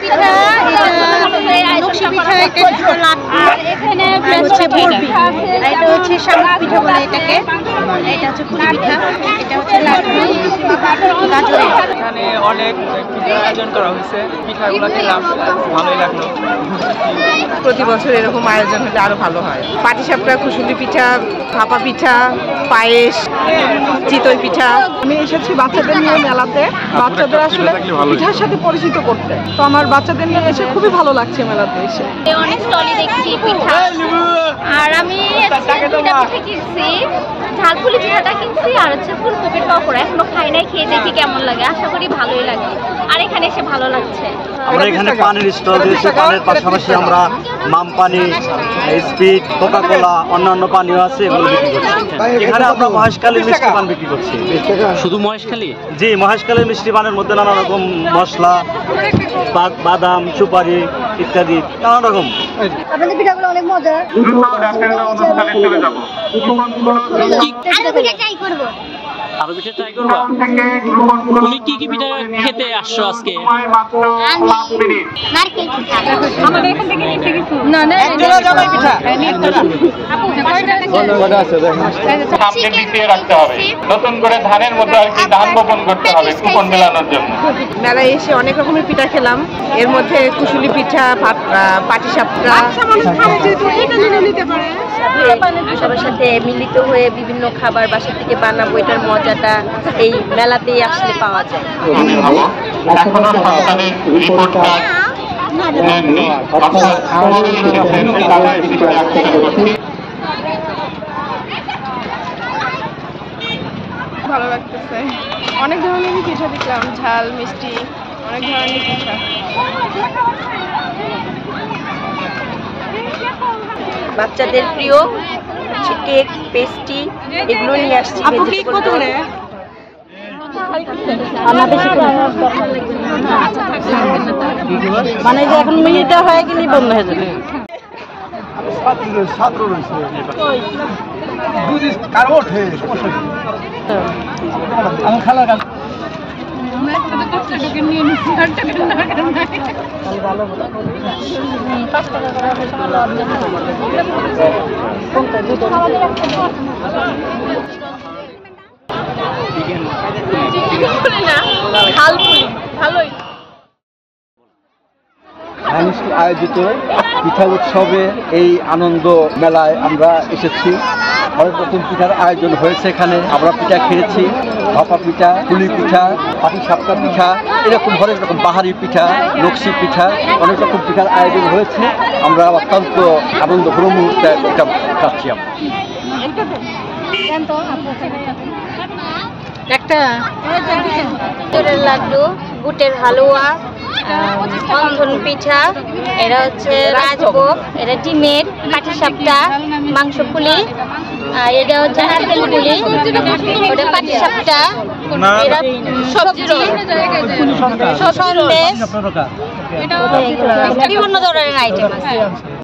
পিঠা, এটা নকশি পিঠা, এটা লাড্ডু, এখানে হচ্ছে বরফি, এটা হচ্ছে শামুক পিঠা বলে এটাকে, এটা হচ্ছে পুলি পিঠা, এটা হচ্ছে লাড্ডু গাজরের। এখানে অনেক পিঠা আয়োজন করা হয়েছে, পিঠাগুলো খেলাম, ভালোই লাগলো। প্রতি বছর এরকম আয়োজন হলে আরো ভালো হয়। পাটিসাপটা, কুশুলি পিঠা, ভাপা পিঠা, পায়েস, চিতই পিঠা। আমি এসেছি বাচ্চাদের নিয়ে মেলাতে, বাচ্চাদের আসলে পিঠার সাথে পরিচিত করতে। তো আমার বাচ্চাদের নিয়ে এসে খুবই ভালো লাগছে মেলাতে এসে। অনেক স্টলই দেখছি পিঠা, আর আমি দুইটা পিঠা কিনছি, ঝালপুলি পিঠাটা কিনছি আর হচ্ছে ফুলকপির পকোড়া। এখনো খাই নাই, খেয়ে দেখি কেমন লাগে, আশা করি ভালোই লাগে। আর এখানে এসে ভালো লাগছে। আমরা এখানে পানির স্টল দিয়েছি, পানির পাশাপাশি আমরা মাম পানি, স্পিড, কোকা কোলা, অন্যান্য পানীয় আছে, এগুলো বিক্রি করছি। এখানে আমরা মহেশখালীর মিষ্টি পান বিক্রি করছি। শুধু মহেশখালী? জি, মহেশখালীর মিষ্টি পানের মধ্যে নানা রকম মশলা, বাদাম, সুপারি ইত্যাদি নানা রকম। আপনাদের পিঠাগুলো অনেক মজা। আরো পিঠা ট্রাই করবা? তুমি কি কি পিঠা খেতে আসছো আজকে? সামনে পিছিয়ে রাখতে হবে, নতুন করে ধানের মধ্যে আর কি ধান বপন করতে হবে কুপন মেলানোর জন্য। মেলায় এসে অনেক রকমের পিঠা খেলাম, এর মধ্যে কুশুলি পিঠা, পাটিসাপটা। সবার সাথে মিলিত হয়ে বিভিন্ন খাবার বাসা থেকে বানাবো, এটার মজাটা এই মেলাতেই আসলে পাওয়া যায়। এখনো সরকারের রিপোর্ট কার্ড নেননি, অর্থাৎ তারা এই বিষয়ে আলোচনা করছি। ভালো লাগতেছে, অনেক ধরনেরই পিঠা দেখলাম, ঝাল, মিষ্টি, অনেক ধরনের পিঠা। বাচ্চাদের প্রিয় হচ্ছে কেক, পেস্ট্রি, এগুলো নিয়ে আসছি। মানে যে এখন মিনিটটা হয়ে গেলে বন্ধ হয়ে যাবে। আমার খালার কাজ আয়োজিত পিঠা উৎসবে এই আনন্দ মেলায় আমরা এসেছি। অনেক রকম পিঠার আয়োজন হয়েছে এখানে, আমরা পিঠা খেয়েছি, ভাপা পিঠা, পুলি পিঠা, পাটিসাপটা পিঠা, এরকম অনেক রকম বাহারি পিঠা, নকশি পিঠা, অনেক রকম পিঠার আয়োজন হয়েছে। আমরা অত্যন্ত আনন্দঘন মুহূর্তে এটা কাটছি। একটা লাড্ডু, বুটের হালুয়া, অন্ধন পিঠা, এটা হচ্ছে রাজভোগ, এটা ডিমের, পাটিসাপটা, মাংস পুলি, আর এটা হচ্ছে নারকেল পুলি, ওটা পাটিসাপটা, এটা সবজি, সন্দেশ, বিভিন্ন ধরনের আইটেম আছে।